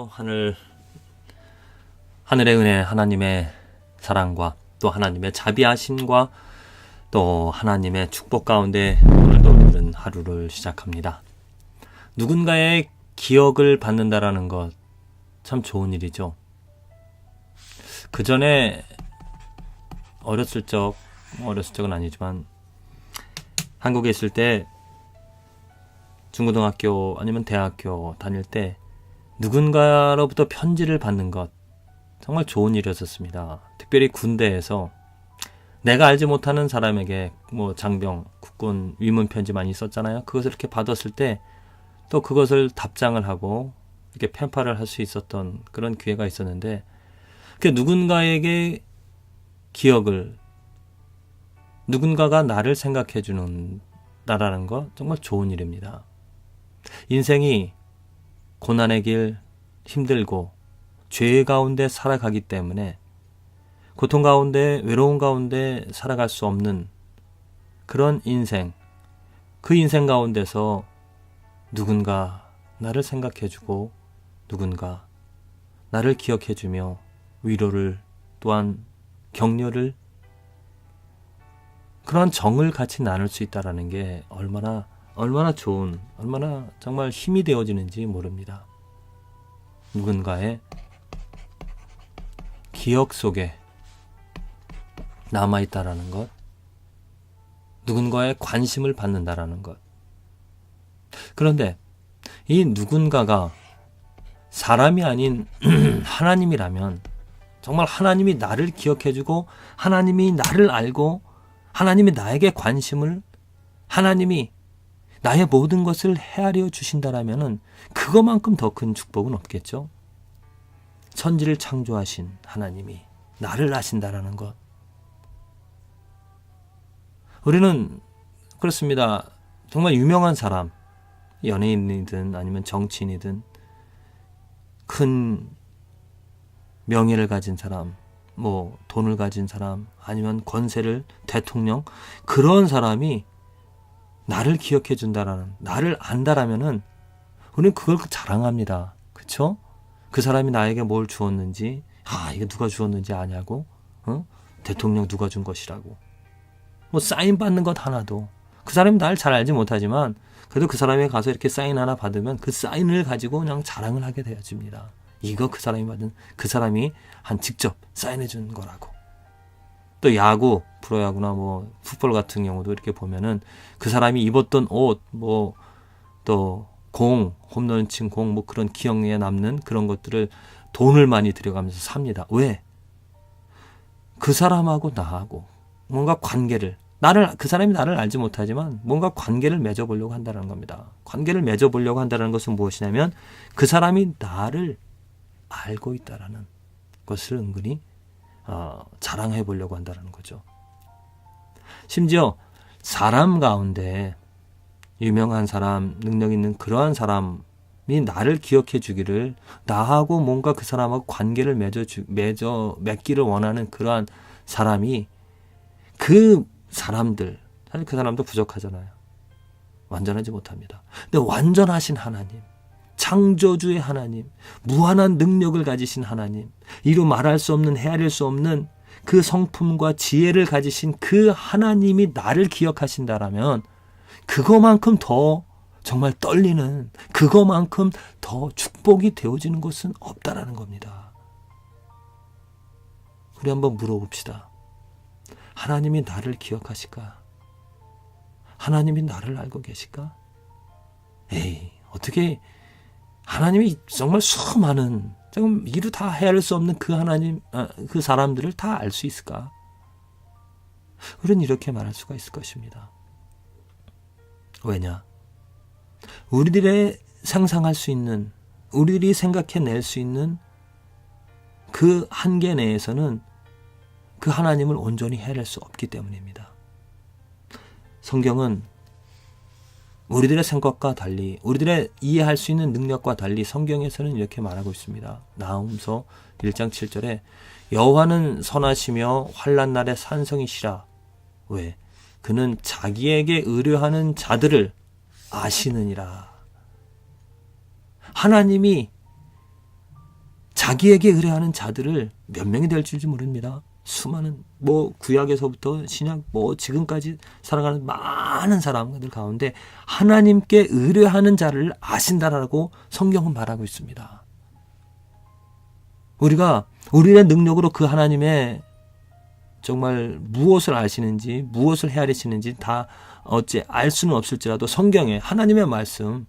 그렇죠. 하늘의 은혜, 하나님의 사랑과 또 하나님의 자비하심과 또 하나님의 축복 가운데 오늘도 우리는 하루를 시작합니다. 누군가의 기억을 받는다라는 것 참 좋은 일이죠. 그 전에 어렸을 적은 아니지만 한국에 있을 때 중고등학교 아니면 대학교 다닐 때 누군가로부터 편지를 받는 것 정말 좋은 일이었었습니다. 특별히 군대에서 내가 알지 못하는 사람에게 장병, 국군 위문 편지 많이 썼잖아요. 그것을 이렇게 받았을 때 또 그것을 답장을 하고 이렇게 펜팔을 할 수 있었던 그런 기회가 있었는데 누군가에게 기억을 누군가가 나를 생각해 주는 나라는 거 정말 좋은 일입니다. 인생이 고난의 길 힘들고 죄 가운데 살아가기 때문에 고통 가운데 외로움 가운데 살아갈 수 없는 그런 인생, 그 인생 가운데서 누군가 나를 생각해주고 누군가 나를 기억해주며 위로를 또한 격려를 그러한 정을 같이 나눌 수 있다는 게 얼마나 좋은, 얼마나 정말 힘이 되어지는지 모릅니다. 누군가의 기억 속에 남아있다라는 것, 누군가의 관심을 받는다라는 것. 그런데 이 누군가가 사람이 아닌 하나님이라면 정말 하나님이 나를 기억해주고 하나님이 나를 알고 하나님이 나에게 관심을 하나님이 나의 모든 것을 헤아려 주신다라면 그것만큼 더 큰 축복은 없겠죠. 천지를 창조하신 하나님이 나를 아신다라는 것. 우리는 그렇습니다. 정말 유명한 사람, 연예인이든 아니면 정치인이든 큰 명예를 가진 사람, 돈을 가진 사람, 아니면 권세를, 대통령, 그런 사람이 나를 기억해 준다라는, 나를 안다라면은 우리는 그걸 자랑합니다. 그쵸? 그 사람이 나에게 뭘 주었는지, 이게 누가 주었는지 아냐고, 대통령 누가 준 것이라고. 사인 받는 것 하나도, 그 사람이 날 잘 알지 못하지만, 그래도 그 사람이 가서 이렇게 사인 하나 받으면 그 사인을 가지고 그냥 자랑을 하게 되어집니다. 이거 그 사람이 직접 사인해 준 거라고. 또 야구, 프로야구나 풋볼 같은 경우도 이렇게 보면은 그 사람이 입었던 옷, 또 공, 홈런 친 공, 그런 기억에 남는 그런 것들을 돈을 많이 들여가면서 삽니다. 왜? 그 사람하고 나하고 뭔가 관계를, 그 사람이 나를 알지 못하지만 뭔가 관계를 맺어보려고 한다는 겁니다. 관계를 맺어보려고 한다는 것은 무엇이냐면 그 사람이 나를 알고 있다라는 것을 은근히 자랑해 보려고 한다는 거죠. 심지어 사람 가운데 유명한 사람, 능력 있는 그러한 사람이 나를 기억해 주기를, 나하고 뭔가 그 사람하고 관계를 맺기를 원하는 그러한 사람이 사실 그 사람도 부족하잖아요. 완전하지 못합니다. 근데 완전하신 하나님, 창조주의 하나님, 무한한 능력을 가지신 하나님, 이루 말할 수 없는, 헤아릴 수 없는 그 성품과 지혜를 가지신 그 하나님이 나를 기억하신다라면 그거만큼 더 정말 떨리는, 그거만큼 더 축복이 되어지는 것은 없다라는 겁니다. 우리 한번 물어봅시다. 하나님이 나를 기억하실까? 하나님이 나를 알고 계실까? 어떻게 하나님이 정말 수많은, 조금 이루 다 헤아릴 수 없는 그 하나님, 그 사람들을 다 알 수 있을까? 우리는 이렇게 말할 수가 있을 것입니다. 왜냐? 우리들의 상상할 수 있는, 우리들이 생각해낼 수 있는 그 한계 내에서는 그 하나님을 온전히 헤아릴 수 없기 때문입니다. 성경은 우리들의 생각과 달리, 우리들의 이해할 수 있는 능력과 달리 성경에서는 이렇게 말하고 있습니다. 나훔서 1장 7절에 여호와는 선하시며 환난 날에 산성이시라. 왜? 그는 자기에게 의뢰하는 자들을 아시느니라. 하나님이 자기에게 의뢰하는 자들을 몇 명이 될 줄지 모릅니다. 수많은 구약에서부터 신약 지금까지 살아가는 많은 사람들 가운데 하나님께 의뢰하는 자를 아신다라고 성경은 말하고 있습니다. 우리가 우리의 능력으로 그 하나님의 정말 무엇을 아시는지 무엇을 헤아리시는지 다 어찌 알 수는 없을지라도 성경에 하나님의 말씀,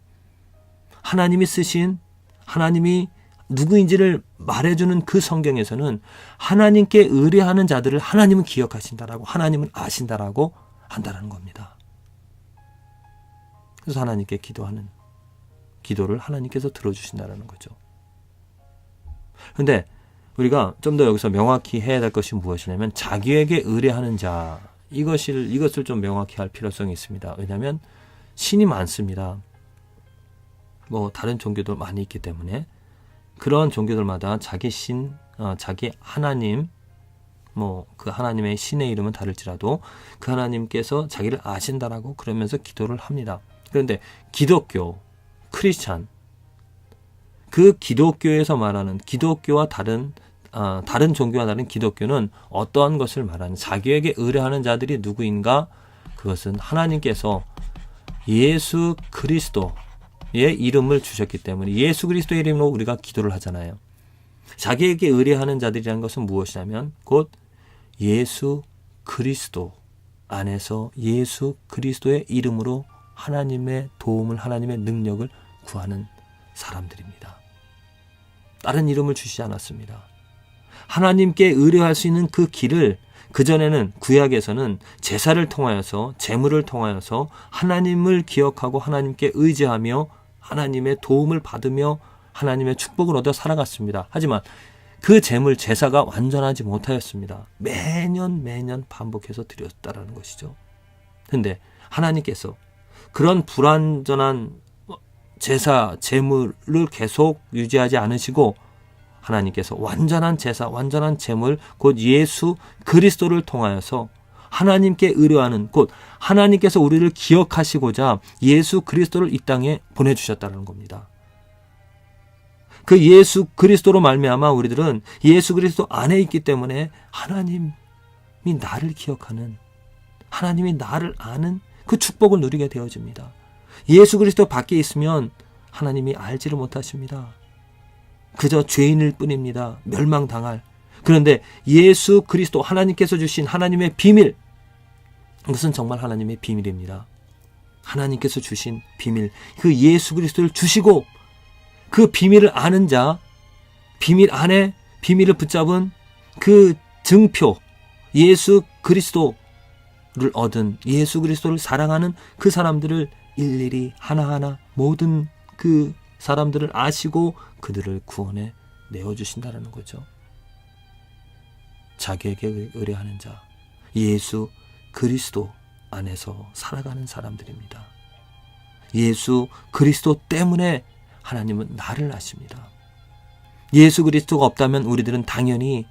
하나님이 쓰신, 하나님이 누구인지를 말해주는 그 성경에서는 하나님께 의뢰하는 자들을 하나님은 기억하신다라고, 하나님은 아신다라고 한다는 겁니다. 그래서 하나님께 기도하는 기도를 하나님께서 들어주신다는 거죠. 그런데 우리가 좀 더 여기서 명확히 해야 될 것이 무엇이냐면 자기에게 의뢰하는 자, 이것을 좀 명확히 할 필요성이 있습니다. 왜냐하면 신이 많습니다. 다른 종교도 많이 있기 때문에 그런 종교들마다 자기 신, 자기 하나님, 그 하나님의 신의 이름은 다를지라도 그 하나님께서 자기를 아신다라고 그러면서 기도를 합니다. 그런데 기독교, 크리스찬, 그 기독교에서 말하는 기독교와 다른 종교와 다른 기독교는 어떠한 것을 말하는, 자기에게 의뢰하는 자들이 누구인가? 그것은 하나님께서 예수 그리스도의 이름을 주셨기 때문에 예수 그리스도의 이름으로 우리가 기도를 하잖아요. 자기에게 의뢰하는 자들이라는 것은 무엇이냐면 곧 예수 그리스도 안에서 예수 그리스도의 이름으로 하나님의 도움을, 하나님의 능력을 구하는 사람들입니다. 다른 이름을 주시지 않았습니다. 하나님께 의뢰할 수 있는 그 길을 그전에는 구약에서는 제사를 통하여서, 제물을 통하여서 하나님을 기억하고 하나님께 의지하며 하나님의 도움을 받으며 하나님의 축복을 얻어 살아갔습니다. 하지만 그 제물, 제사가 완전하지 못하였습니다. 매년 반복해서 드렸다라는 것이죠. 그런데 하나님께서 그런 불완전한 제사, 제물을 계속 유지하지 않으시고 하나님께서 완전한 제사, 완전한 제물, 곧 예수 그리스도를 통하여서 하나님께 의뢰하는, 곧 하나님께서 우리를 기억하시고자 예수 그리스도를 이 땅에 보내주셨다는 겁니다. 그 예수 그리스도로 말미암아 우리들은 예수 그리스도 안에 있기 때문에 하나님이 나를 기억하는, 하나님이 나를 아는 그 축복을 누리게 되어집니다. 예수 그리스도 밖에 있으면 하나님이 알지를 못하십니다. 그저 죄인일 뿐입니다. 멸망당할. 그런데 예수 그리스도, 하나님께서 주신 하나님의 비밀, 그것은 정말 하나님의 비밀입니다. 하나님께서 주신 비밀, 그 예수 그리스도를 주시고 그 비밀을 아는 자, 비밀 안에 비밀을 붙잡은 그 증표, 예수 그리스도를 얻은, 예수 그리스도를 사랑하는 그 사람들을 일일이 하나하나 모든 그 사람들을 아시고 그들을 구원에 내어주신다는 거죠. 자기에게 의뢰하는 자, 예수 그리스도 안에서 살아가는 사람들입니다. 예수 그리스도 때문에 하나님은 나를 아십니다. 예수 그리스도가 없다면 우리들은 당연히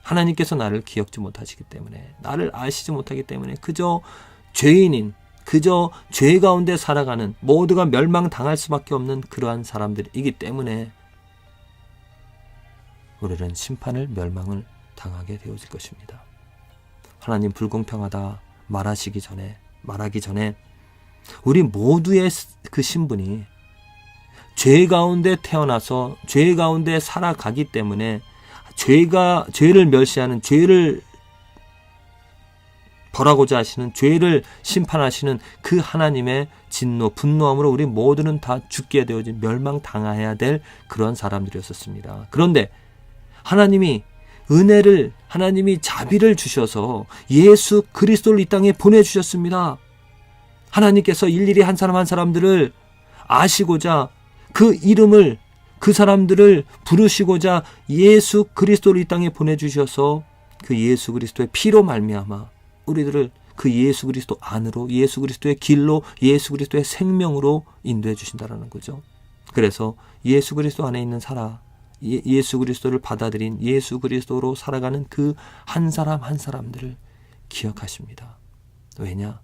하나님께서 나를 기억지 못하시기 때문에, 나를 아시지 못하기 때문에 그저 죄인인, 그저 죄 가운데 살아가는, 모두가 멸망당할 수밖에 없는 그러한 사람들이기 때문에 우리는 심판을, 멸망을 당하게 되어질 것입니다. 하나님 불공평하다 말하기 전에 우리 모두의 그 신분이 죄 가운데 태어나서 죄 가운데 살아가기 때문에 죄를 멸시하는, 죄를 벌하고자 하시는, 죄를 심판하시는 그 하나님의 진노, 분노함으로 우리 모두는 다 죽게 되어진, 멸망당해야 될 그런 사람들이었습니다. 그런데 하나님이 자비를 주셔서 예수 그리스도를 이 땅에 보내주셨습니다. 하나님께서 일일이 한 사람 한 사람들을 아시고자 그 이름을, 그 사람들을 부르시고자 예수 그리스도를 이 땅에 보내주셔서 그 예수 그리스도의 피로 말미암아 우리들을 그 예수 그리스도 안으로, 예수 그리스도의 길로, 예수 그리스도의 생명으로 인도해 주신다는 거죠. 그래서 예수 그리스도 안에 있는 예수 그리스도를 받아들인, 예수 그리스도로 살아가는 그 한 사람 한 사람들을 기억하십니다. 왜냐?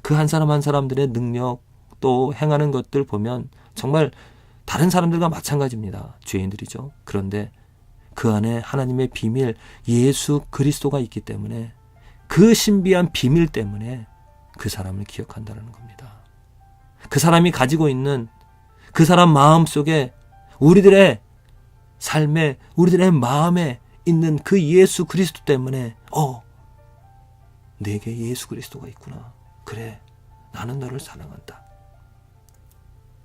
그 한 사람 한 사람들의 능력, 또 행하는 것들 보면 정말 다른 사람들과 마찬가지입니다. 죄인들이죠. 그런데 그 안에 하나님의 비밀 예수 그리스도가 있기 때문에 그 신비한 비밀 때문에 그 사람을 기억한다는 겁니다. 그 사람이 가지고 있는 그 사람 마음속에 우리들의 삶에 우리들의 마음에 있는 그 예수 그리스도 때문에 내게 예수 그리스도가 있구나. 그래, 나는 너를 사랑한다.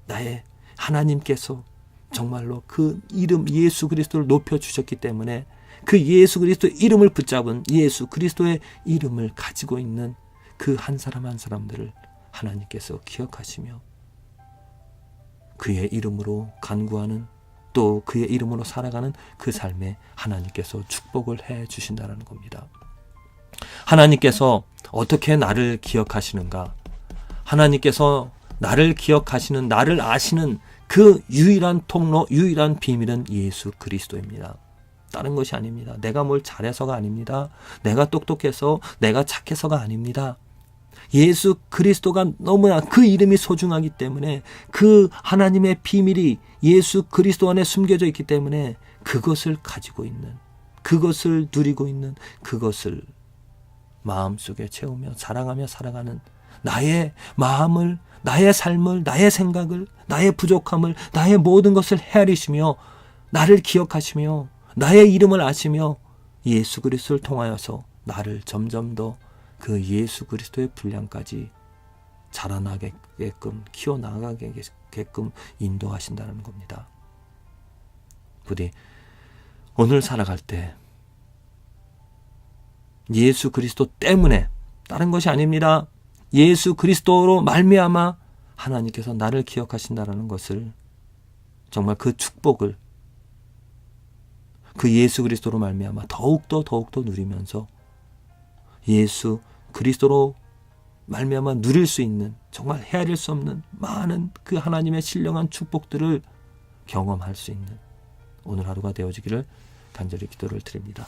나의 하나님께서 정말로 그 이름 예수 그리스도를 높여주셨기 때문에 그 예수 그리스도의 이름을 붙잡은 예수 그리스도의 이름을 가지고 있는 그 한 사람 한 사람들을 하나님께서 기억하시며 그의 이름으로 간구하는 또 그의 이름으로 살아가는 그 삶에 하나님께서 축복을 해 주신다는 겁니다. 하나님께서 어떻게 나를 기억하시는가? 하나님께서 나를 기억하시는, 나를 아시는 그 유일한 통로, 유일한 비밀은 예수 그리스도입니다. 다른 것이 아닙니다. 내가 뭘 잘해서가 아닙니다. 내가 똑똑해서, 내가 착해서가 아닙니다. 예수 그리스도가 너무나 그 이름이 소중하기 때문에 그 하나님의 비밀이 예수 그리스도 안에 숨겨져 있기 때문에 그것을 가지고 있는, 그것을 누리고 있는, 그것을 마음속에 채우며 사랑하며 살아가는 나의 마음을, 나의 삶을, 나의 생각을, 나의 부족함을, 나의 모든 것을 헤아리시며 나를 기억하시며 나의 이름을 아시며 예수 그리스도를 통하여서 나를 점점 더 그 예수 그리스도의 분량까지 자라나게끔 키워나가게끔 인도하신다는 겁니다. 부디 오늘 살아갈 때 예수 그리스도 때문에, 다른 것이 아닙니다. 예수 그리스도로 말미암아 하나님께서 나를 기억하신다는 것을, 정말 그 축복을 그 예수 그리스도로 말미암아 더욱더 누리면서 예수 그리스도로 말미암아 누릴 수 있는, 정말 헤아릴 수 없는 많은 그 하나님의 신령한 축복들을 경험할 수 있는 오늘 하루가 되어지기를 간절히 기도를 드립니다.